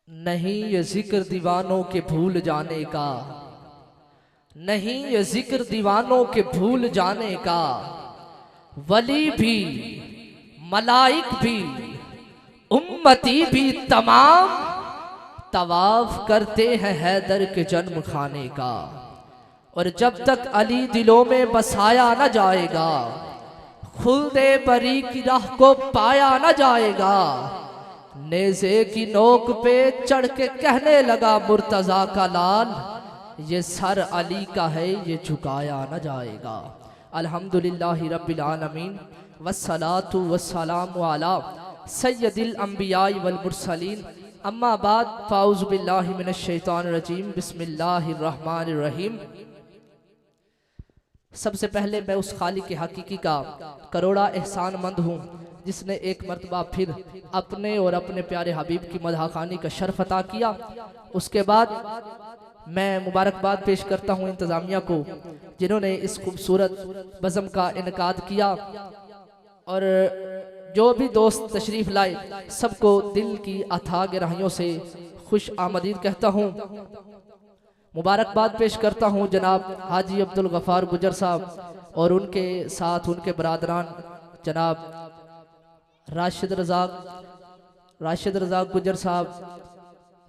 नहीं ये जिक्र दीवानों के भूल जाने का, नहीं ये जिक्र दीवानों के भूल जाने का। वली भी मलाइक भी उम्मती भी तमाम तवाफ करते हैं हैदर के जन्म खाने का। और जब तक अली दिलों में बसाया न जाएगा, खुल्दे बरी की राह को पाया न जाएगा। नेज़े की नोक पे चढ़ के कहने लगा मुर्तज़ा का लाल, ये सर अली का है ये झुकाया न जाएगा। अल्हम्दुलिल्लाहि रब्बिल आलमीन वस्सलातु वस्सलामु अला सय्यदिल अंबियाई वल मुरसलीन। अम्मा बाद फ़ाऊज़ु बिल्लाहि मिनश शैतानिर रजीम बिस्मिल्लाहिर रहमानिर रहीम। सबसे पहले मैं उस खालिक के हकीकी का करोड़ा एहसानमंद हूँ जिसने एक मर्तबा फिर अपने और अपने प्यारे हबीब की मदहाखानी का शर्फ अता किया। उसके बाद मैं मुबारकबाद पेश करता हूँ इंतज़ामिया को जिन्होंने इस खूबसूरत बज़म का इनकाद किया। और जो भी दोस्त तशरीफ़ लाए सबको दिल की अथाह गहराइयों से खुश आमदीद कहता हूँ। मुबारकबाद पेश करता हूँ जनाब हाजी अब्दुल गफ़ार गुजर साहब और उनके साथ उनके बरादरान जनाब राशिद रज़ाक गुजर साहब,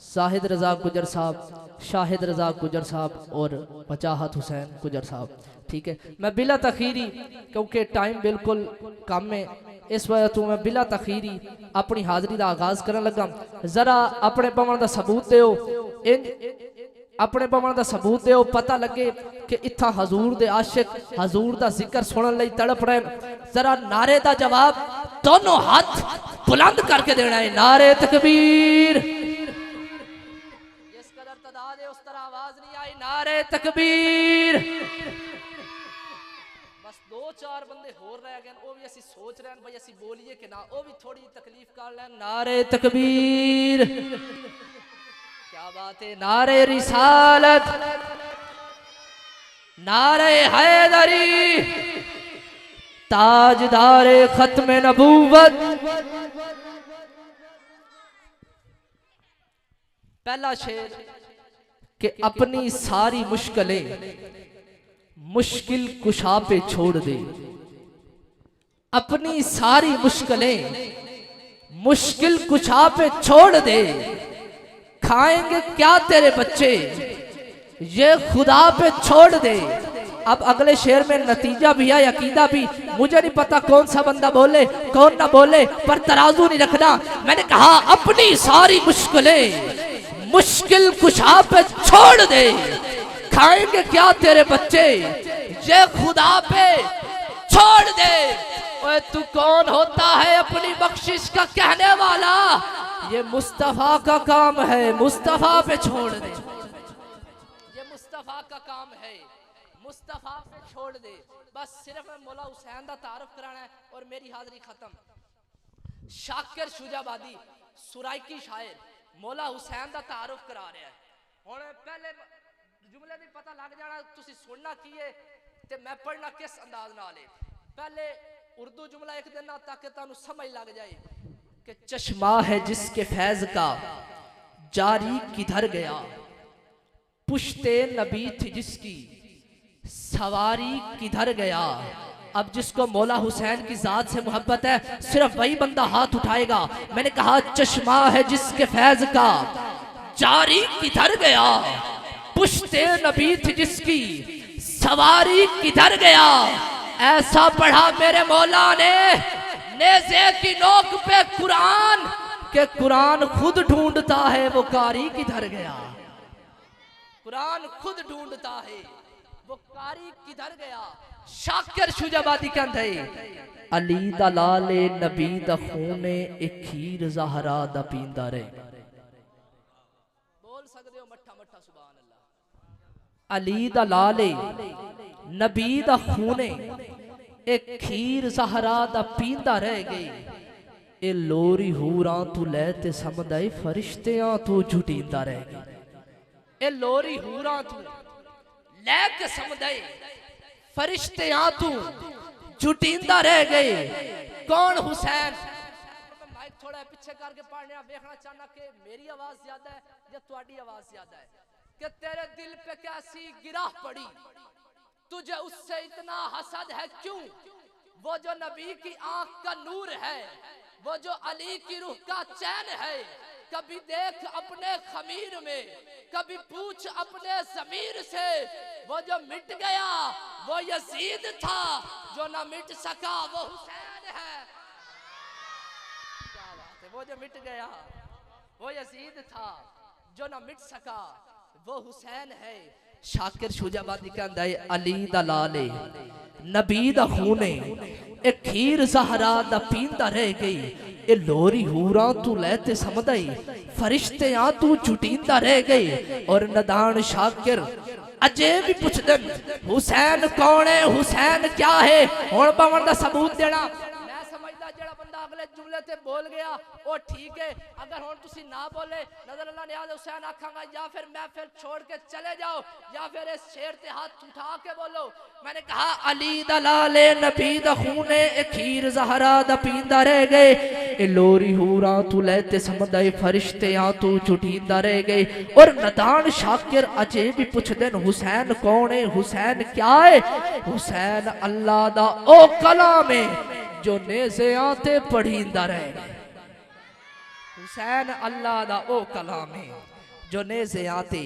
शाहिद रज़ाक गुजर साहब, शाहिद रज़ाक गुजर साहब और वजाहत हुसैन गुजर साहब। ठीक है, मैं बिला तखीरी क्योंकि टाइम बिल्कुल कम में इस वजह तो मैं बिला तखीरी अपनी हाज़री का आगाज़ करने लगा। ज़रा अपने पवन का सबूत दो, अपने पवन का सबूत दो, पता लगे कि इत्था हजूर दे आशिक हजूर का जिक्र सुनने लई तड़प रहे। जरा नारे का जवाब दोनों हाथ बुलंद करके देना है, नारे तकबीर। जिस कदर तादाद है उस तरह आवाज नहीं आई, नारे तकबीर। बस दो चार बंदे होर रह गए, वो भी असी सोच रहे हैं भाई असी बोलिए कि ना, वो भी थोड़ी तकलीफ कर लें। नारे तकबीर, क्या बात है। नारे रिसालत, नारे हैदरी, ताजदारे खत्म नबूवत। पहला शेर कि अपनी सारी मुश्किलें मुश्किल कुशा पे छोड़ दे, अपनी सारी मुश्किलें मुश्किल कुशा पे छोड़ दे। खाएंगे क्या तेरे बच्चे ये खुदा पे छोड़ दे। अब अगले शेर में नतीजा भी है, अकीदा भी। मुझे नहीं पता कौन सा बंदा बोले कौन ना बोले, पर तराजू नहीं रखना। मैंने कहा अपनी सारी मुश्किलें मुश्किल कुशा पे छोड़ दे। खाएंगे क्या तेरे बच्चे ये खुदा पे छोड़ दे। ओए तू कौन होता है अपनी बख्शिश का कहने वाला, ये मुस्तफा का काम है, मुस्तफा पे छोड़ दे। ये मुस्तफा का काम है, मुस्तफा पे छोड़ दे। बस सिर्फ मौला हुसैन का तारुफ कराना है और मेरी हाजिरी खत्म। शाकिर शुजाबादी सुराइकी शायर मौला हुसैन का तारुफ करा रहा है। हुण पहले जुमले भी पता लग जाना तुसी सुनना की है ते मैं पढ़ना किस अंदाज नाल है। पहले उर्दू जुमला एक देना ताकि तुहानू समझ लग जाए कि चश्मा है जिसके फैज का जारी किधर गया, पुश्ते नबी थी जिसकी सवारी किधर गया। अब जिसको मौला हुसैन की जात से मोहब्बत है सिर्फ वही बंदा हाथ उठाएगा। मैंने कहा चश्मा है जिसके फैज का जारी किधर गया, पुश्ते नबी थी जिसकी सवारी किधर गया। ऐसा पढ़ा मेरे मौला ने नेज़े की नोक पे कुरान के कुरान खुद ढूंढता है वो कारी किधर गया। कुरान खुद ढूंढता है वो कारी किधर गया। शाकिर शुजाबादी कहते अली दा लाले नबी दा खूने एक खीर ज़हरा दा पींदा रहे। बोल सकते हो मट्ठा मट्ठा सुभान अल्लाह। अली दा लाले नबी दा खूने एक खीर ज़हरा दा पींदा रह गई। ए लोरी हूरां तू लै ते समदाई फरिश्तियां तू झुटींदा रह गई। ए लोरी हूरां तू लै के समदाई फरिश्तियां तू झुटींदा रह गए। कौन हुसैन? माइक थोड़ा पीछे करके पढ़ने देखना चाहना कि मेरी आवाज ज्यादा है या तुम्हारी आवाज ज्यादा है, कि तेरे दिल पे कैसी गिरा पड़ी, तुझे उससे इतना हसद है क्यों? वो जो नबी की आंख का नूर है, वो जो अली की रूह का चैन है, कभी देख अपने खमीर में, कभी पूछ अपने ज़मीर से, वो जो मिट गया वो यजीद था, जो ना मिट सका वो हुसैन है। क्या बात है, वो जो मिट गया वो यजीद था, जो ना मिट सका वो हुसैन है। शाकिर शुजाबादी कहंदा है अली दा लाले नबी दा खूने ए खीर ज़हरा दा पींदा रह गई, ए लोरी हूरा तू लेते समझाई, फरिश्ते आ तू झुटींदा रह गई। और नदान शाकिर अजे भी पुछदन हुसैन कौन है, हुसैन क्या है, हुण पावन दा सबूत देना। मैं समझदा जेड़ा बंदा अगले जुमले ते बोल गया वो ठीक है, अगर हुण तुसी ना बोले नजर अल्लाह नियाज़ हुसैन आखांगा, या फिर महफिल छोड़ के चले जाओ, या फिर इस शेर ते हाथ उठा के बोलो। मैंने कहा अली दा लाले नबी दा खूने ए खीर ज़हरा दा पींदा रह गए, ए लोरी हूरा तू लेते समझाई, फरिश्ते आ तू झुटींदा रह गए। और नदान शाकिर अजे भी पुछदन हुसैन कौन है, हुसैन क्या है, हुसैन अल्लाह दा ओ कलाम है जो नेज़े आते पढ़ींदा रह गए। हुसैन अल्लाह दा ओ कलाम है जो नेज़े आते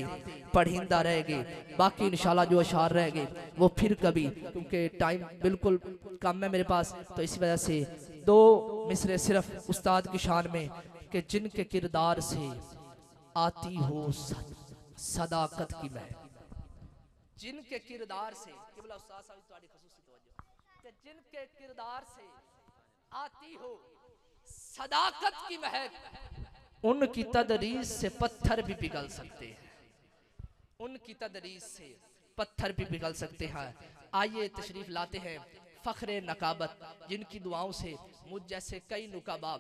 पढ़ींदा रह गए। बाकी इंशाल्लाह जो अशार रह गए वो फिर कभी, क्योंकि टाइम बिल्कुल कम है मेरे पास, तो इसी वजह से दो मिसरे सिर्फ उस्ताद की शान में, कि जिनके किरदार से आती हो सदाकत की महक, जिनके किरदार से किबला उस्ताद साहब तुम्हारी खसूसी तवज्जो, कि जिनके किरदार से आती हो सदाकत की महक, उनकी तदरीस से पत्थर भी पिघल सकते हैं, उनकी तदरीस से पत्थर भी पिघल सकते हैं। आइए तशरीफ लाते हैं फख्रे नकाबत, जिनकी दुआओं से मुझ जैसे कई नुकाबा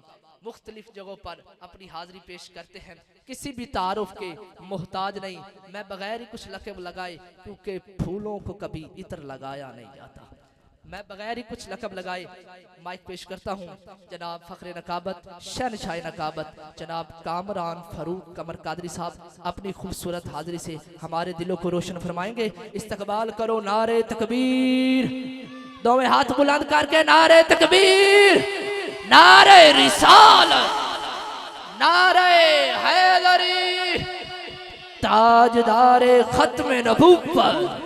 मुख्तलिफ जगहों पर अपनी हाजिरी पेश करते हैं। किसी भी तारुफ के मोहताज नहीं, मैं बगैर ही कुछ लक़ब लगाए, क्योंकि फूलों को कभी इत्र लगाया नहीं जाता, मैं बगैर ही कुछ लक़ब लगाए माइक पेश करता हूँ जनाब फख्रे नकाबत शहनशाह नकाबत जनाब कामरान फरूक कमर कादरी साहब अपनी खूबसूरत हाजिरी से हमारे दिलों को रोशन फरमाएंगे। इस्तकबाल करो नारे तकबीर, दोवें हाथ बुलंद करके नारे तकबीर, नारे रिसालत, नारे हैदरी, ताजदारे खत्म नबूवत।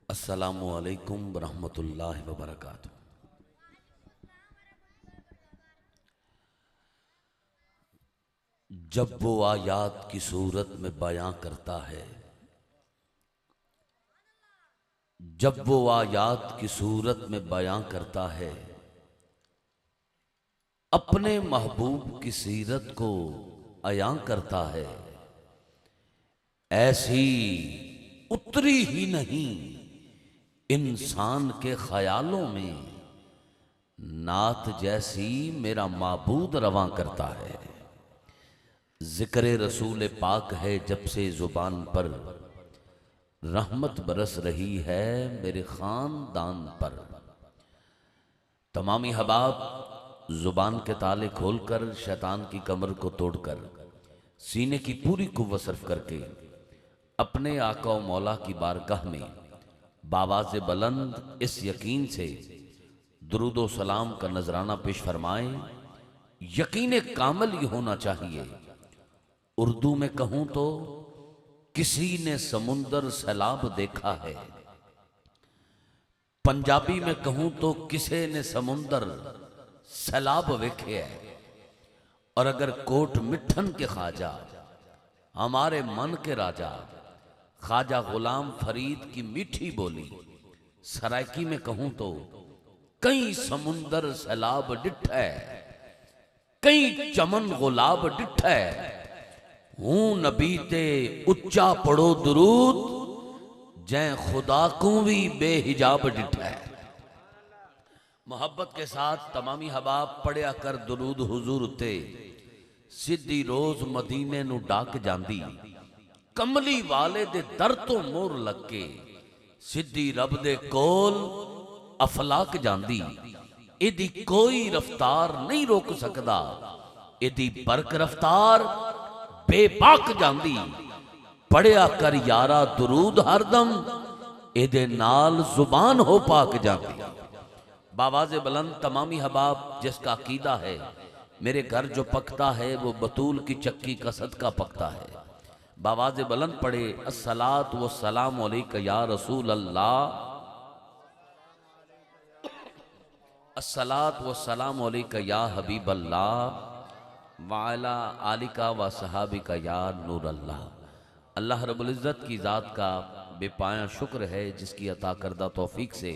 अस्सलामु अलैकुम वरहमतुल्लाहि वबरकातुहू। जब वो आयात की सूरत में बयां करता है, जब वो आयात की सूरत में बयां करता है, अपने महबूब की सीरत को अयां करता है, ऐसी उतरी ही नहीं इंसान के ख्यालों में, नात जैसी मेरा माबूद रवां करता है। जिक्र रसूल पाक है जब से जुबान पर, रहमत बरस रही है मेरे खानदान पर। तमामी हबाब जुबान के ताले खोलकर, शैतान की कमर को तोड़कर, सीने की पूरी कुव्वत सर्फ करके अपने आका व मौला की बारगाह में बावाज़े बुलंद इस यकीन से दुरूदो सलाम का नजराना पेश फरमाएं। यकीन कामिल ये होना चाहिए, उर्दू में कहूं तो किसी ने समुंदर सैलाब देखा है, पंजाबी में कहूं तो किसी ने समुंदर सैलाब वेखे है। और अगर कोट मिठन के ख्वाजा, हमारे मन के राजा ख्वाजा गुलाम फरीद की मीठी बोली सरायकी में कहूं तो कई समुंदर सैलाब डिठ है, कई चमन गुलाब डिठै, हूं नबी ते उच्चा पढ़ो दुरूद, जै खुदा को भी बेहिजाब डिठै। मोहब्बत के साथ तमामी हबाब पढ़िया कर दुरूद हुजूर उते, सिद्धी रोज मदीने नू डाक जांदी, कमली वाले दे दर तो मोर लग के, सिद्धी रब दे कोल अफलाक जांदी। इदी कोई रफ्तार नहीं रोक सकदा, इदी बरक रफ्तार बेबाक जांदी। पढ़िया कर यारा दुरूद हरदम, इदे नाल जुबान हो पाक जांदी। बावाज़े बुलंद तमामी हबाब जिसका अकीदा है मेरे घर जो पकता है वो बतूल की चक्की का सदका पकता है, बावाज़े बुलंद पढ़े अस्सलात व सलाम अलैका या रसूल अल्लाह, अस्सलात व सलाम अलैका या हबीब अल्लाह, वाला आलिका व सहाबिका या नूर अल्लाह। अल्लाह रब्बुल इज़्ज़त की ज़ात का बेपाया शुक्र है जिसकी अता करदा तौफीक से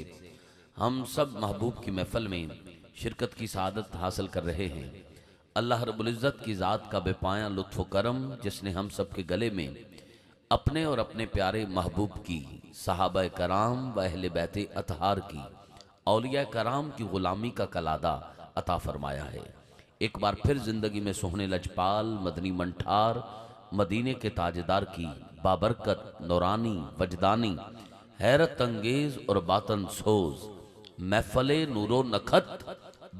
हम सब महबूब की महफिल में शिरकत की सआदत हासिल कर रहे हैं। अल्लाह रब्बुल इज़्ज़त की ज़ात का बेपाया लुत्फ़ व करम जिसने हम सब के गले में अपने और अपने प्यारे महबूब की, सहाबा कराम व अहले बैते अतहार की, औलिया कराम की ग़ुलामी का कलादा अता फरमाया है। एक बार फिर ज़िंदगी में सोहने लजपाल मदनी मंठार मदीने के ताजदार की बाबरकत नौरानी वजदानी हैरत अंगेज़ और बातन सोज महफले नूरो नखत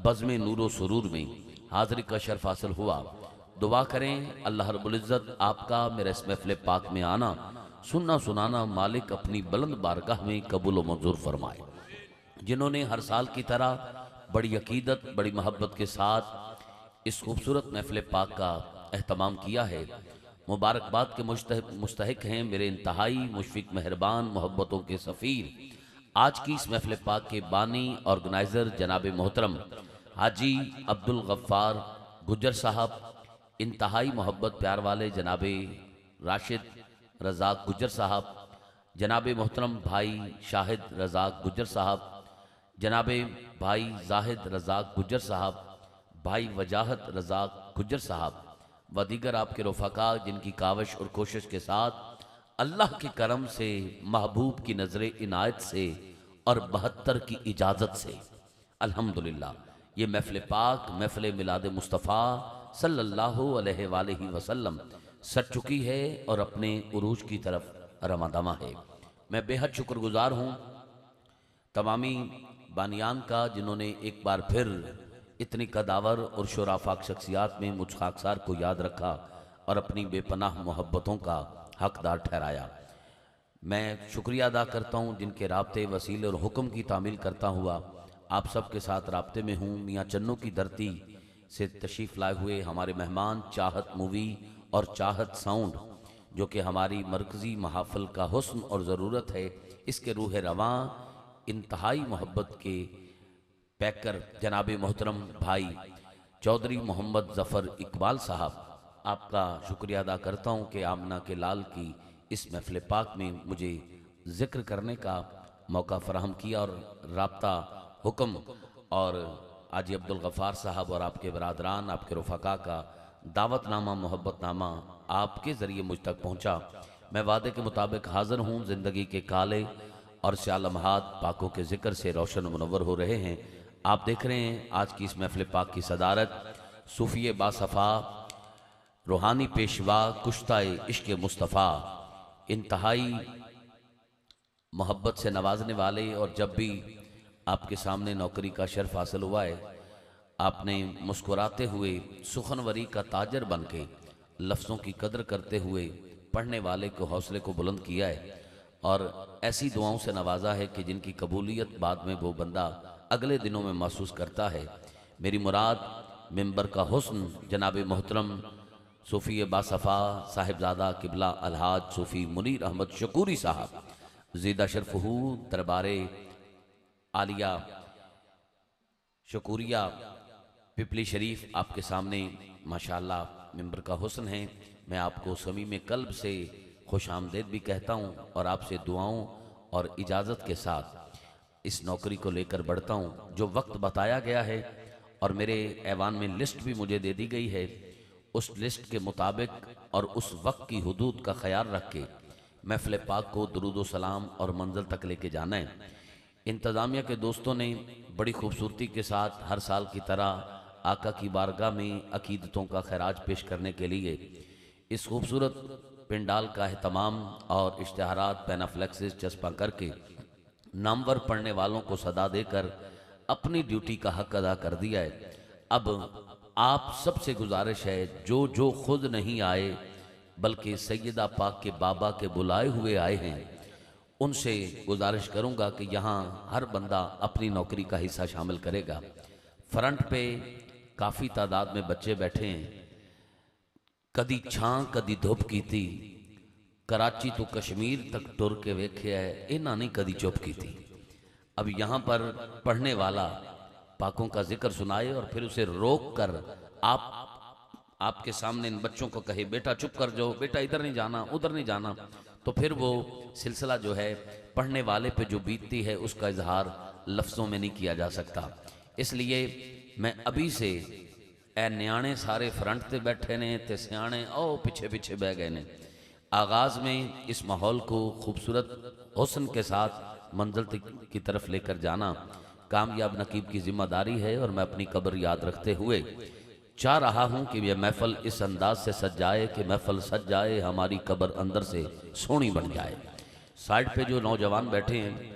बज़्मे नूरो सुरूर में हाज़री का शर्फ हासिल हुआ। दुआ करें अल्लाह रब्बुल इज़्ज़त आपका मेरे इस महफिल पाक में आना सुनना सुनाना मालिक अपनी बुलंद बारगाह में कबूल व मंजूर फरमाए। जिन्होंने हर साल की तरह बड़ी अकीदत बड़ी मोहब्बत के साथ इस खूबसूरत महफिल पाक का एहतमाम किया है, मुबारकबाद के मुस्तहिक हैं मेरे इंतहाई मुशफिक मेहरबान मोहब्बतों के सफ़ीर, आज की इस महफिल पाक के बानी ऑर्गेनाइज़र जनाब मोहतरम हाजी अब्दुल गफ्फार गुज्जर साहब, इंतहाई मोहब्बत प्यार वाले जनाब राशिद रज़ाक गुज्जर साहब, जनाब मोहतरम भाई शाहिद रज़ाक गुज्जर साहब, जनाब भाई जाहिद रज़ाक गुज्जर साहब, भाई वजाहत रज़ाक गुज्जर साहब व दीगर आपके रफ़ाका जिनकी काविश और कोशिश के साथ अल्लाह के करम से महबूब की नज़र इनायत से और 72 की इजाज़त से अल्हम्दुलिल्लाह ये महफिल पाक महफिल मिलाद मुस्तफ़ा सल्लल्लाहु अलैहि वसल्लम सज चुकी है और अपने उरूज की तरफ रमादमा है। मैं बेहद शुक्रगुजार हूँ तमामी बानियान का जिन्होंने एक बार फिर इतनी कदावर और शोराफाक शख्सियात में मुझ खाकसार को याद रखा और अपनी बेपनाह मोहब्बतों का हकदार ठहराया। मैं शुक्रिया अदा करता हूँ जिनके राब्ते वसीले और हुक्म की तामील करता हुआ आप सब के साथ राब्ते में हूँ। मियाँ चन्नू की धरती से तशरीफ़ लाए हुए हमारे मेहमान चाहत मूवी और चाहत साउंड जो कि हमारी मरकज़ी महाफिल का हुस्न और ज़रूरत है, इसके रूह रवां इंतहाई मोहब्बत के पैकर जनाब मोहतरम भाई चौधरी मोहम्मद ज़फ़र इकबाल साहब, आपका शुक्रिया अदा करता हूँ कि आमना के लाल की इस महफिल पाक में मुझे ज़िक्र करने का मौका फ़राहम किया और राब्ता हुक्म और हाजी अब्दुल गफ़ार साहब और आपके बरादरान आपके रफ़ाका का दावतनामा मोहब्बतनामा आपके ज़रिए मुझ तक पहुँचा। मैं वादे के मुताबिक हाज़िर हूँ। ज़िंदगी के काले और स्या लम्हात पाकों के ज़िक्र से रोशन मुनव्वर हो रहे हैं। आप देख रहे हैं आज की इस महफिल पाक की सदारत सूफ़ी बासफ़ा रूहानी पेशवा कुश्ताए इश्क़ मुस्तफ़ा, इंतहाई मोहब्बत से नवाजने वाले, और जब भी आपके सामने नौकरी का शर्फ हासिल हुआ है आपने मुस्कुराते हुए सुखनवरी का ताजर बन के लफ्ज़ों की कदर करते हुए पढ़ने वाले को हौसले को बुलंद किया है और ऐसी दुआओं से नवाजा है कि जिनकी कबूलियत बाद में वो बंदा अगले दिनों में महसूस करता है। मेरी मुराद मिंबर का हुस्न जनाब मोहतरम सूफ़ी बासफ़ा साहिबजादा किबला अलहाज सूफ़ी मुनीर अहमद शकूरी साहब ज़ीदा शरफ़हू दरबारे आलिया शकूरिया पिपली शरीफ आपके सामने माशाअल्लाह मिंबर का हुस्न है। मैं आपको समीम कल्ब से खुश आमदेद भी कहता हूँ और आपसे दुआओं और इजाज़त के साथ इस नौकरी को लेकर बढ़ता हूँ। जो वक्त बताया गया है और मेरे ऐवान में लिस्ट भी मुझे दे दी गई है। उस लिस्ट के मुताबिक और उस वक्त की हुदूद का ख्याल रख के महफ़िल पाक को दुरूद व सलाम और मंजिल तक लेके जाना है। इंतज़ामिया के दोस्तों ने बड़ी खूबसूरती के साथ हर साल की तरह आका की बारगाह में अकीदतों का खैराज पेश करने के लिए इस खूबसूरत पिंडाल का अहतमाम और इश्तहारात पेनाफ्लेक्सिस चस्पा करके नामवर पढ़ने वालों को सदा देकर अपनी ड्यूटी का हक अदा कर दिया है। अब आप सबसे गुजारिश है, जो जो खुद नहीं आए बल्कि सैयदा पाक के बाबा के बुलाए हुए आए हैं, उनसे गुजारिश करूंगा कि यहाँ हर बंदा अपनी नौकरी का हिस्सा शामिल करेगा। फ्रंट पे काफ़ी तादाद में बच्चे बैठे हैं। कदी छां कदी धुप की थी, कराची तो कश्मीर तक टुर के वेखे है, इन्हों ने कदी चुप की थी। अब यहाँ पर पढ़ने वाला पाकों का जिक्र सुनाए और फिर उसे रोक कर आपके सामने इन बच्चों को कहे बेटा चुप कर जाओ, बेटा इधर नहीं जाना उधर नहीं जाना, तो फिर वो सिलसिला जो है पढ़ने वाले पे जो बीतती है उसका इजहार लफ्ज़ों में नहीं किया जा सकता। इसलिए मैं अभी से ए न्याणे सारे फ्रंट पे बैठे ने ते सियाणे ओ पीछे पीछे बह गए ने। आगाज़ में इस माहौल को खूबसूरत हुस्न के साथ मंजिल की तरफ लेकर जाना कामयाब नकीब की जिम्मेदारी है और मैं अपनी कब्र याद रखते हुए चाह रहा हूँ कि यह महफल इस अंदाज से सज जाए कि महफल सज जाए, हमारी कब्र अंदर से सोनी बन जाए। साइड पे जो नौजवान बैठे हैं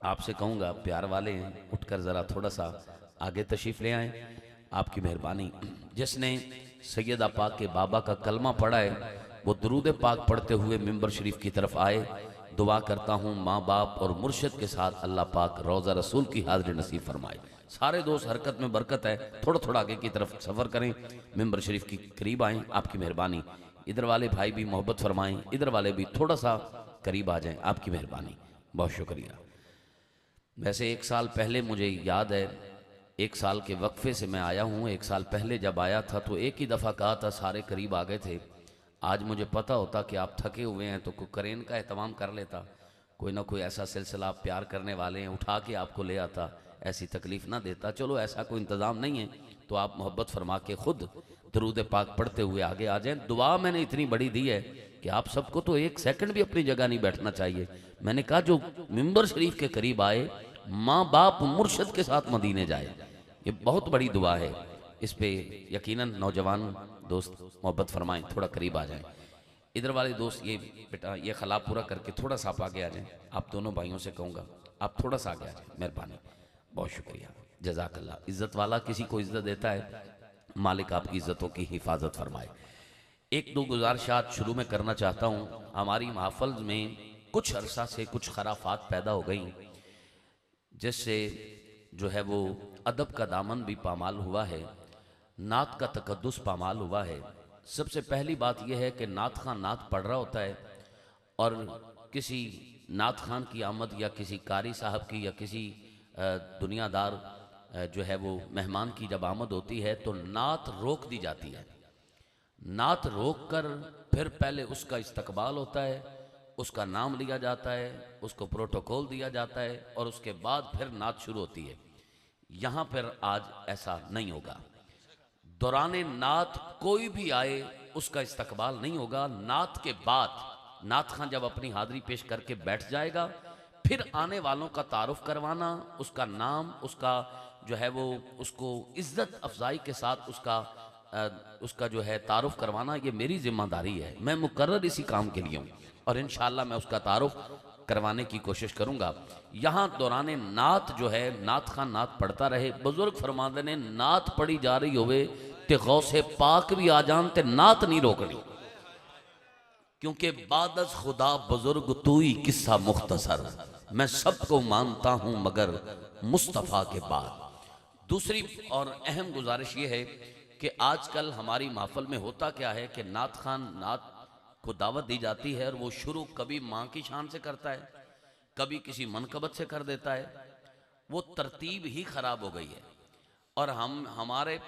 आपसे कहूँगा, प्यार वाले हैं, उठकर ज़रा थोड़ा सा आगे तशरीफ़ ले आएँ, आपकी मेहरबानी। जिसने सैयदा पाक के बाबा का कलमा पढ़ा है वो दुरूद पाक पढ़ते हुए मिंबर शरीफ की तरफ आए। दुआ करता हूँ माँ बाप और मुर्शिद के साथ अल्लाह पाक रोज़ा रसूल की हाज़िरी नसीब फरमाए। सारे दोस्त हरकत में बरकत है, थोड़ा थोड़ा आगे की तरफ सफ़र करें, मिंबर शरीफ की करीब आएँ, आपकी मेहरबानी। इधर वाले भाई भी मोहब्बत फरमाएँ, इधर वाले भी थोड़ा सा करीब आ जाएँ, आपकी मेहरबानी, बहुत शुक्रिया। वैसे एक साल पहले मुझे याद है, एक साल के वक्फे से मैं आया हूँ। एक साल पहले जब आया था तो एक ही दफ़ा कहा था, सारे करीब आ गए थे। आज मुझे पता होता कि आप थके हुए हैं तो कोई करेन का एहतमाम कर लेता, कोई ना कोई ऐसा सिलसिला आप प्यार करने वाले हैं उठा के आपको ले आता, ऐसी तकलीफ़ ना देता। चलो ऐसा कोई इंतज़ाम नहीं है तो आप मोहब्बत फरमा के ख़ुद दरूद पाक पढ़ते हुए आगे आ जाएं। दुआ मैंने इतनी बड़ी दी है कि आप सबको तो एक सेकंड भी अपनी जगह नहीं बैठना चाहिए। मैंने कहा जो मिंबर शरीफ के करीब आए, माँ बाप मुर्शिद के साथ मदीने जाए, ये बहुत बड़ी दुआ है। इस पे यकीनन नौजवान दोस्त मोहब्बत फरमाएं, थोड़ा करीब आ जाएं। इधर वाले दोस्त ये बेटा ये खला पूरा करके थोड़ा सा आप आगे आ जाएं। आप दोनों भाइयों से कहूँगा आप थोड़ा सा आगे आ जाएं, मेहरबानी, बहुत शुक्रिया, जज़ाकल्लाह। इज़्ज़त वाला किसी को इज़्ज़त देता है, मालिक आपकी इज़्ज़तों की हिफाजत फरमाए। एक दो गुजारिशात शुरू में करना चाहता हूँ। हमारी महफ़ल में कुछ अरसा से कुछ खराफात पैदा हो गई, जिससे जो है वो अदब का दामन भी पामाल हुआ है, नात का तकद्दुस पामाल हुआ है। सबसे पहली बात यह है कि नात खान नात पढ़ रहा होता है और किसी नात खान की आमद या किसी कारी साहब की या किसी दुनियादार जो है वो मेहमान की जब आमद होती है तो नात रोक दी जाती है। नात रोक कर फिर पहले उसका इस्तकबाल होता है, उसका नाम लिया जाता है, उसको प्रोटोकॉल दिया जाता है और उसके बाद फिर नात शुरू होती है। यहाँ पर आज ऐसा नहीं होगा। दौरान नात कोई भी आए उसका इस्तकबाल नहीं होगा। नात के बाद नात खान जब अपनी हाजिरी पेश करके बैठ जाएगा, फिर आने वालों का तारुफ करवाना, उसका नाम, उसका जो है वो उसको इज्जत अफजाई के साथ उसका जो है तारुफ करवाना, ये मेरी जिम्मेदारी है। मैं मुकर्रर इसी काम के लिए हूँ और इंशाअल्लाह मैं उसका तारुफ करवाने की कोशिश करूँगा। यहाँ दौरान नात जो है नात खान नात पढ़ता रहे। बुजुर्ग फरमाते ने नात पढ़ी जा रही होवे ते गौसे पाक भी आ जान ते नात नहीं रोकनी, क्योंकि बादस खुदा बुजुर्ग तू ही किस्सा मुख्तसर, मैं सबको मानता हूँ मगर मुस्तफ़ा के बाद। दूसरी और अहम गुजारिश ये है कि आजकल हमारी महफल में होता क्या है कि नात खान नात को दावत दी जाती है और वो शुरू कभी माँ की शान से करता है, कभी किसी मनकबत से कर देता है। वो तरतीब ही खराब हो गई है और हमारे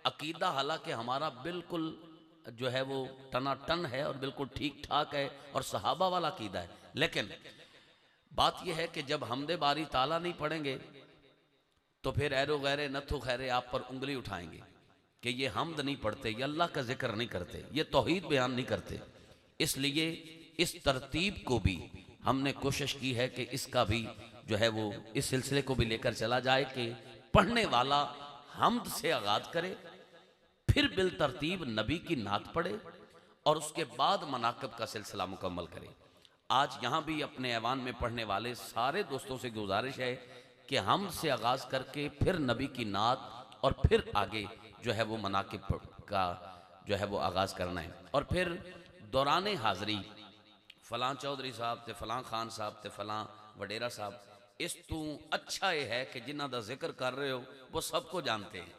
अकीदा, हालांकि हमारा बिल्कुल जो है वो टनाटन है और बिल्कुल ठीक ठाक है और सहाबा वाला अकीदा है, लेकिन बात यह है कि जब हमदे बारी ताला नहीं पढ़ेंगे तो फिर ऐरो गैरे नथो खैरे आप पर उंगली उठाएंगे कि ये हमद नहीं पढ़ते, ये अल्लाह का जिक्र नहीं करते, ये तौहीद बयान नहीं करते। इसलिए इस तरतीब को भी हमने कोशिश की है कि इसका भी जो है वो इस सिलसिले को भी लेकर चला जाए कि पढ़ने वाला हमद से आगाज करे, फिर बिल तरतीब नबी की नात पढ़े और उसके बाद मनाकब का सिलसिला मुकम्मल करे। आज यहाँ भी अपने ऐवान में पढ़ने वाले सारे दोस्तों से गुजारिश है कि हम से आगाज करके फिर नबी की नात और फिर आगे जो है वो मनाकिब का जो है वो आगाज करना है। और फिर दौरान हाज़री फलां चौधरी साहब ते फलां खान साहब ते फलां वडेरा साहब, इस तू अच्छा ये है कि जिन्हों का जिक्र कर रहे हो वो सबको जानते हैं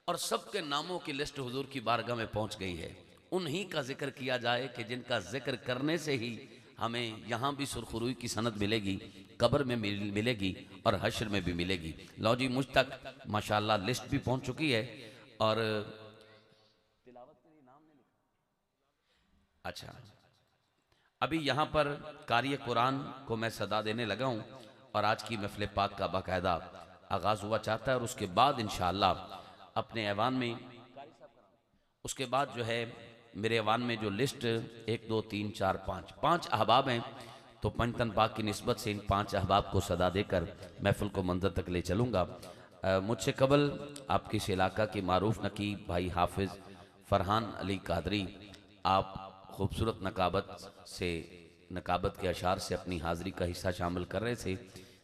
और सबके नामों की लिस्ट हुजूर की बारगाह में पहुंच गई है। उन्हीं का जिक्र किया जाए कि जिनका जिक्र करने से ही हमें यहाँ भी सुरखरुई की सनद मिलेगी, कब्र में मिलेगी और हश्र में भी मिलेगी। लो जी, मुझ तक माशाअल्लाह लिस्ट भी पहुँच चुकी है। और अच्छा, अभी यहाँ पर कारी कुरान को मैं सदा देने लगा हूँ और आज की महफिल पाक का बाकायदा आगाज़ हुआ चाहता है। और उसके बाद इंशाअल्लाह अपने ऐवान में, उसके बाद जो है मेरे ऐवान में जो लिस्ट 1 2 3 4 5 अहबाब हैं, तो पंजतन पाक की निस्बत से इन 5 अहबाब को सदा देकर महफिल को मंजर तक ले चलूँगा। मुझसे कबल आपके इस इलाका के मारूफ नकीब भाई हाफिज़ फरहान अली कादरी, आप खूबसूरत नकाबत के अशार से अपनी हाज़री का हिस्सा शामिल कर रहे थे।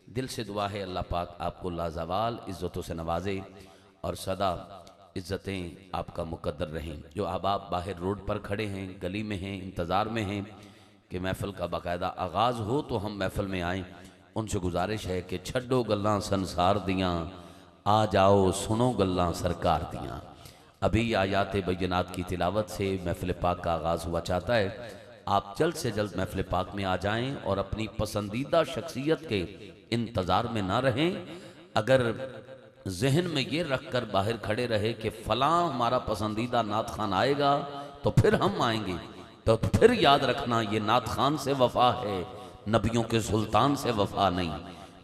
दिल से दुआ है अल्लाह पाक आपको लाजवाल इज़्ज़तों से नवाजे और सदा इज़्ज़तें आपका मुकद्दर रहें। जो अहबाब बाहर रोड पर खड़े हैं, गली में हैं, इंतज़ार में हैं कि महफ़िल का बाकायदा आगाज़ हो तो हम महफ़िल में आएँ, उनसे गुजारिश है कि छड्डो गल्लां संसार दियाँ, आ जाओ सुनो गल्लां सरकार दियाँ। अभी आयात बैनात की तिलावत से महफ़िल पाक का आगाज़ हुआ चाहता है। आप जल्द से जल्द महफ़िल पाक में आ जाएं और अपनी पसंदीदा शख्सियत के इंतज़ार में ना रहें। अगर जहन में ये रख कर बाहर खड़े रहे कि फ़लाँ हमारा पसंदीदा नात खान आएगा तो फिर हम आएंगे, तो फिर याद रखना ये नात खान से वफ़ा है, नबियों के सुल्तान से वफ़ा नहीं।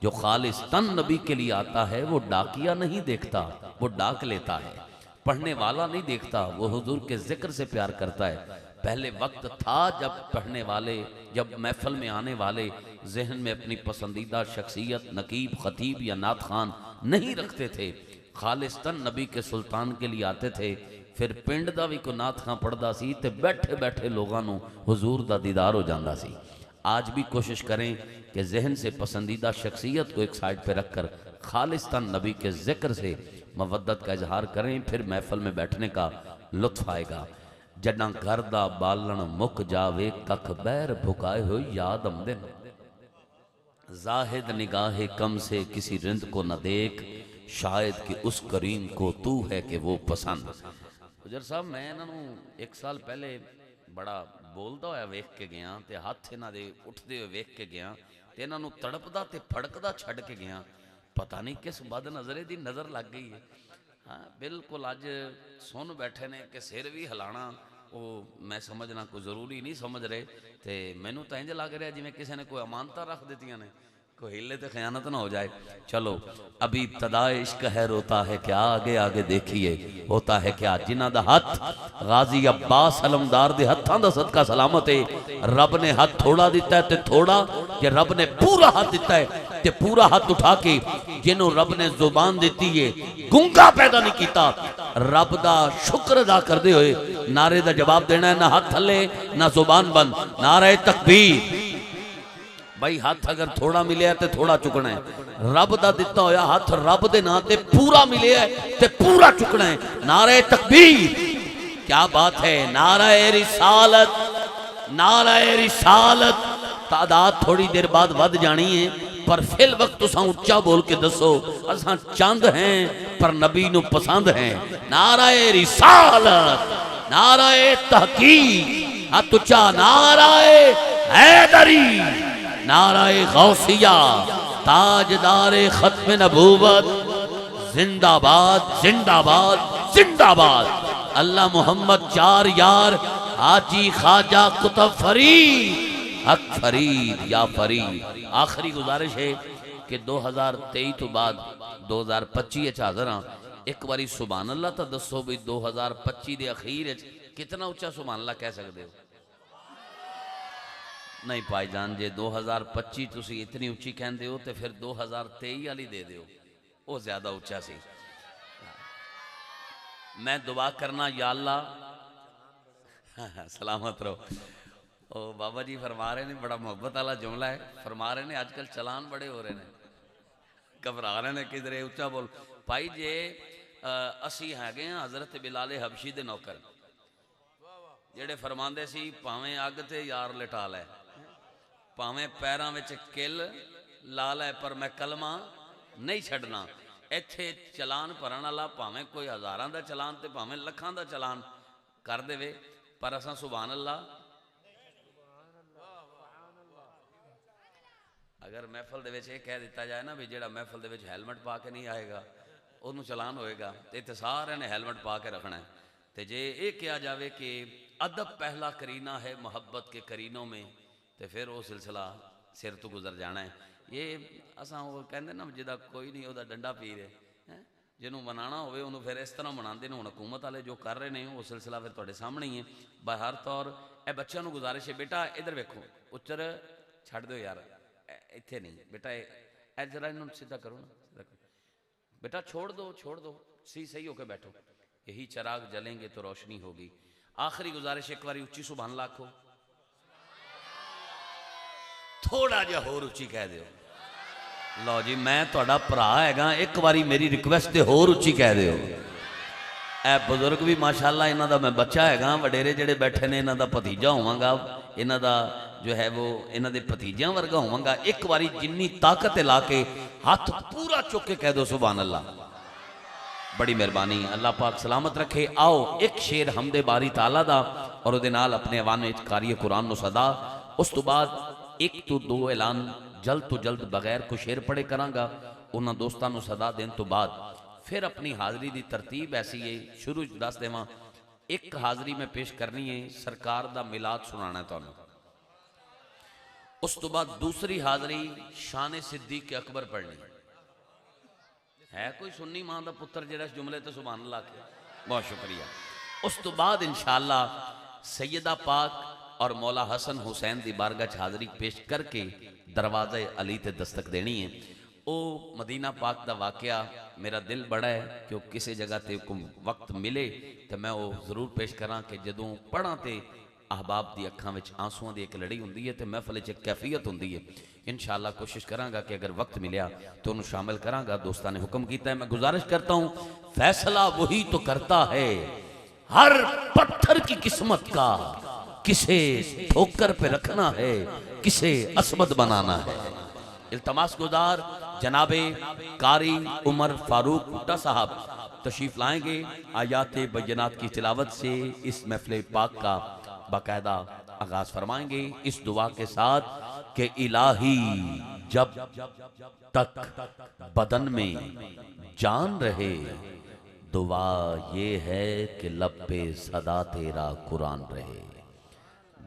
जो खालिस्तन नबी के लिए आता है वो डाकिया नहीं देखता, वो डाक लेता है। पढ़ने वाला नहीं देखता, वो हुजूर के जिक्र से प्यार करता है। पहले वक्त था जब पढ़ने वाले, जब महफिल में आने वाले जहन में अपनी पसंदीदा शख्सियत नकीब, खतीब या नात खान नहीं रखते थे, खालिस्तन नबी के सुल्तान के लिए आते थे। फिर पिंड दा भी को नात खां पढ़दा सी ते बैठे बैठे लोगों को हुजूर दा दीदार हो जाता सी। आज भी कोशिश करें कि जहन से पसंदीदा शख्सियत को एक साइड पर रख कर खालिस्तान नबी के जिक्र से मवद्दत का इजहार करें, फिर महफिल में बैठने का लुत्फ आएगा। जडा घर दा बालन मुक जावे, कख बैर भुकाए हो याद आमदे, जाहिद निगाहे कम से किसी रिंद को न देख, शायद कि उस करीम को तू है कि वो पसंद। गुजर साहब, मैं इन्हों 1 साल पहले बड़ा बोलता होया वेख के गया, ते हाथ इन्हां दे उठदे हुए वेख के गया, ते इन्हां नूं तड़पदा ते फड़कदा छड़ के गया। पता नहीं किस बद नज़रे दी नज़र लग गई है। हाँ बिल्कुल, अज सुन बैठे ने कि सिर भी हिलाना वो मैं समझना कोई ज़रूरी नहीं समझ रहे, तो मैनू तो इंज लग रहा जिमें किसी ने कोई अमानता रख दी ने, कोई हिले तो खयानत ना हो जाए। चलो, अभी इब्तदा इश्क है, रोता है क्या, आगे आगे देखिए होता है क्या। जिन्हां दा हथ गाजी अब्बास अलमदार दे हत्थां दा सदका सलामत है। रब ने हाथ थोड़ा दिता है ते थोड़ा, जे रब ने पूरा हाथ दिता है ते पूरा हाथ उठा के जिन्हों रब ने जुबान दी है, गूंगा पैदा नहीं किया, रब दा शुक्र अदा करते हुए नारे दा जवाब देना है। ना हाथ थले ना जुबान बंद, नारे तकबीर। भाई हाथ अगर थोड़ा मिले तो थोड़ा चुकना है, रब दा दिता होया हाथ रब दे नां ते पूरा मिले ते पूरा चुकना है। नारे तकबीर, क्या बात है। नारे रिसालत, नारे रिसालत। तादाद थोड़ी देर बाद वध जानी है, पर फिल वक्त तुसा उच्चा बोल के दसो असां चंद हैं पर नबी नू पसंद हैं। नारे रिसालत, नारे तहकीक, हाथ उच्चा, नारे हैदरी, नाराए गौसिया, ताजदारे खत्म नबूवत, जिंदाबाद जिंदाबाद जिंदाबाद। अल्लाह मोहम्मद 4 यार, हाजी ख्वाजा कुतुब फरीद, हक फरीद या फरीद। आखिरी गुजारिश है कि 2023 तो बाद 2025 हाज़र हाँ। एक बारी सुभान अल्लाह तो दसो भी 2025 के अखीर कितना उच्चा सुभान अल्लाह कह सकते हो? नहीं भाईजान, जे 2025 तुसी इतनी उच्ची कहते हो तो फिर 2023 वाली दे दो, वो ज़्यादा उच्चा सी। मैं दुआ करना या अल्लाह सलामत रहो। ओ बाबा जी फरमा रहे ने, बड़ा मोहब्बत वाला जुमला है, फरमा रहे ने आजकल चलान बड़े हो रहे हैं, घबरा रहे ने किधरे उच्चा बोल भाई। जे असी हैगे हाँ हज़रत बिलाल हबशी दे नौकर, जेड़े फरमांदे सी भावें अग ते यार लिटा लै, भावें पैरां विच किल ला लै, पर मैं कलमा नहीं छड्डना। इत्थे चलान भरन वाला भावें कोई हज़ारां दा चलान ते भावें लखां दा चलान कर देवे, पर असां सुभान अल्लाह। अगर महफल दे विच ये कह दिता जाए ना भी जेड़ा महफल दे विच हैलमेट पा के नहीं आएगा उन्होंने चलान होएगा, तो इतने सारे ने हैलमेट पा के रखना है। तो जे ये कहा जाए कि अदब पहला करीना है मोहब्बत के करीनों में, तो फिर वो सिलसिला सिर तो गुजर जाना है। ये असा वो कहते ना जिदा कोई नहीं वह डंडा पी रहे हैं, जिन्होंने मनाना होवे उन्होंने फिर इस तरह मनाते हैं। हुण हुकूमत वाले जो कर रहे हैं वो सिलसिला फिर तुहाडे सामने ही है। बहर तौर ए बच्चों को गुजारिश है, बेटा इधर वेखो, उच्चर छड़ दो यार, इत्थे नहीं बेटा, ए जरा इन्होंने सीधा करो ना, सीधा करो बेटा, छोड़ दो सही होके बैठो। यही चिराग जलेंगे तो रोशनी होगी। आखिरी गुजारिश एक बारी उच्ची सुभान अल्लाह आखो, थोड़ा जा होर उच्ची कह दो। लो जी, मैं तुहाडा भरा हैगा, एक बारी मेरी रिक्वेस्ट ते होर उच्ची कह दो। ए बुजुर्ग भी माशाअल्लाह, इन्हां दा मैं बच्चा हैगा, वडेरे जेड़े बैठे ने इन्हां दा भतीजा होवांगा, इन्हां दा जो है वो इन्हां दे भतीजियां वर्गा होवांगा। एक बारी जिन्नी ताकत ला के हाथ पूरा चुक के कह दो सुभान अल्लाह। बड़ी मेहरबानी, अल्लाह पाक सलामत रखे। आओ एक शेर हमदे बारी ताला दा और उहदे नाल अपने अवान विच कारी कुरान नु सदा, उस तो बाद एक तो दो ऐलान जल्द तो जल्द बगैर को शेर पढ़े करांगा। उन्हां दोस्तां नु सदा देने तो बाद फिर अपनी हाज़री की तरतीब ऐसी है, शुरू दस देवां। एक हाज़री में पेश करनी है, सरकार दा मिलाद सुनाना है तुहानू। उस तो बाद दूसरी हाज़री शान सिद्दीक अकबर पढ़नी है। कोई सुन्नी मां का पुत्र जिहड़ा इस जुमले तो सुभान अल्लाह के, बहुत शुक्रिया। उस तो बाद इंशाअल्लाह सैयदा पाक और मौला हसन हुसैन की बारगाह हाज़री पेश करके दरवाज़े अली ते दस्तक देनी है। वो मदीना पाक का वाकया मेरा दिल बड़ा है कि किसी जगह ते वक्त मिले तो मैं वो जरूर पेश करा कि जदों पढ़ा तो अहबाब की अखां विच आंसूआं की एक लड़ी होंदी है, तो महफल च एक कैफियत होंदी है। इंशाअल्लाह कोशिश करांगा कि अगर वक्त मिलया तो उन्हें शामिल करांगा। दोस्तान ने हुक्म किया है, मैं गुजारिश करता हूँ, फैसला वही तो करता है हर पत्थर की किस्मत का, किसे ठोकर पे रखना है, किसे असमत बनाना है। इल्तमास गुजार जनाबे कारी उमर फारूक भुट्टा साहब तशरीफ लाएंगे। आयात बैनात की तिलावत से इस महफिल पाक का बाकायदा आगाज फरमाएंगे इस दुआ के साथ कि इलाही जब तक बदन में जान रहे, दुआ ये है कि लब पे सदा तेरा कुरान रहे।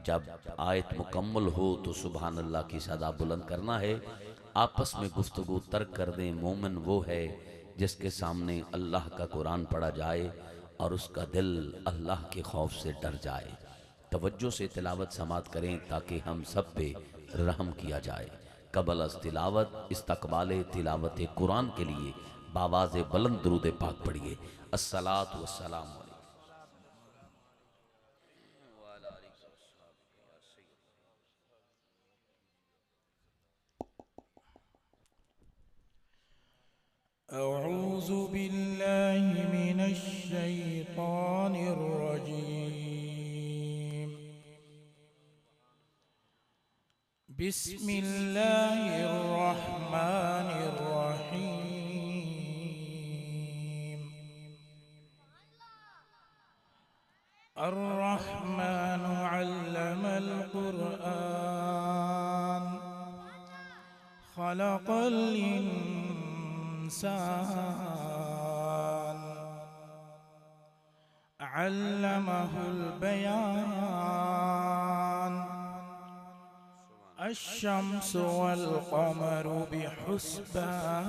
जब आयत मुकम्मल हो तो सुभान अल्लाह की सदा बुलंद करना है। आपस में गुफ्तगू तर्क कर दें। मोमिन वो है जिसके सामने अल्लाह का कुरान पढ़ा जाए और उसका दिल अल्लाह के खौफ से डर जाए। तवज्जो से तिलावत समात करें ताकि हम सब पे रहम किया जाए। कबल अस तिलावत इस्तकबाले तिलावत कुरान के लिए बावाज़ बुलंद दुरूद पाक पढ़िए। अस्सलातु वस्सलाम। अऊज़ु बिल्लाहि मिनश शैतानिर रजीम। बिस्मिल्लाहिर रहमानिर रहीम। अर्रहमानु अल्लमल कुरआन खलक़ल इंसान अल्लमहुल बयान। अश्शम्सु वल क़मरु बिहुस्बान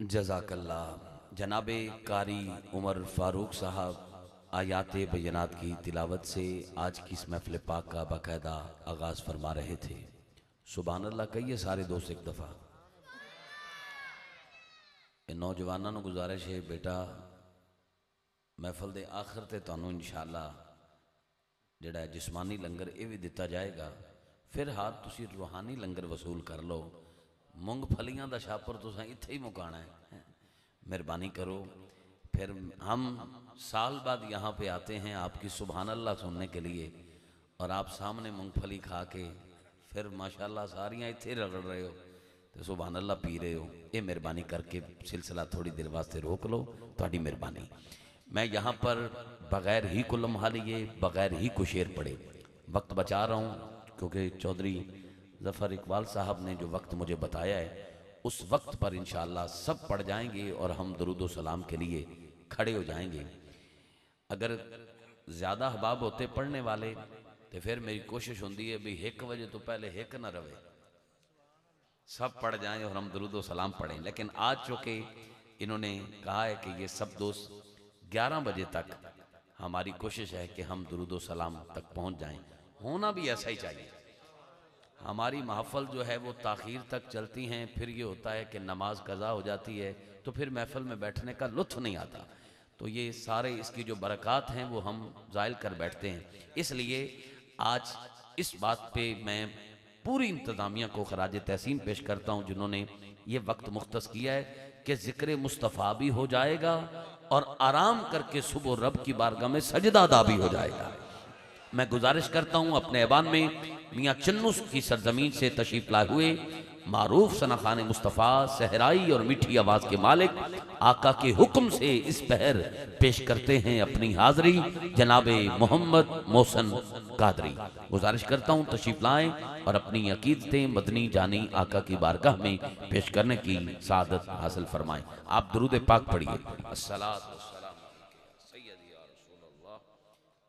जज़ाकल्लाह। जनाबे कारी उमर फारूक साहब आयात बयनात की तिलावत से आज की इस महफिल पाक का बाकायदा आगाज़ फरमा रहे थे। सुभान अल्लाह कहिए सारे दोस्त एक दफ़ा। नौजवानों को गुजारिश है बेटा महफिल के आखिर ते तुहानू इंशाअल्लाह जिहड़ा जिस्मानी लंगर ये भी दिता जाएगा, फिर हाथ तुसी रूहानी लंगर वसूल कर लो। मूंगफलियां दा छापर तुसां इत्थे ही मुकाना है, मेहरबानी करो। फिर हम साल बाद यहाँ पे आते हैं आपकी सुभान अल्लाह सुनने के लिए, और आप सामने मूंगफली खा के फिर माशाल्लाह सारियाँ इत्थे रगड़ रहे हो तो सुभान अल्लाह पी रहे हो। ये मेहरबानी करके सिलसिला थोड़ी देर वास्ते रोक लो, थोड़ी मेहरबानी। मैं यहाँ पर बग़ैर ही कुल्लम हालिए बग़ैर ही को शेर पढ़े वक्त बचा रहा हूँ, क्योंकि चौधरी ज़फ़र इकबाल साहब ने जो वक्त मुझे बताया है उस वक्त पर इंशाअल्लाह सब पढ़ जाएंगे और हम दरूद सलाम के लिए खड़े हो जाएंगे। अगर ज़्यादा अहबाब होते पढ़ने वाले तो फिर मेरी कोशिश होती है भी 1 बजे तो पहले हिक न रहे, सब पढ़ जाएं और हम दरूद सलाम पढ़ें। लेकिन आज चूँकि इन्होंने कहा है कि ये सब दोस्त 11 बजे तक, हमारी कोशिश है कि हम दरूद सलाम तक पहुँच जाएं। होना भी ऐसा ही चाहिए। हमारी महफ़ल जो है वो ताख़ीर तक चलती हैं, फिर ये होता है कि नमाज कज़ा हो जाती है तो फिर महफ़िल में बैठने का लुत्फ़ नहीं आता। तो ये सारे इसकी जो बरक़ात हैं वो हम ज़ायल कर बैठते हैं। इसलिए आज इस बात पे मैं पूरी इंतज़ामिया को खराज तहसीन पेश करता हूँ जिन्होंने ये वक्त मुख्तस किया है कि ज़िक्र मुस्तफ़ा भी हो जाएगा और आराम करके सुबह रब की बारगाह में सजदा अदा भी हो जाएगा। मैं गुजारिश करता हूँ अपने ऐवान में मियाँ चन्नू की सरजमीन से तशरीफ लाए हुए मारूफ सनाखान मुस्तफ़ा सहराई और मीठी आवाज़ के मालिक आका के हुक्म से इस पहर पेश करते हैं अपनी हाज़री जनाबे मोहम्मद मोहसन कादरी। गुजारिश करता हूँ तशरीफ लाएं और अपनी अकीदतें मदनी जानी आका की बारगाह में पेश करने की सादत हासिल फरमाएं। आप दुरूद पाक पढ़िए। अस्सलातु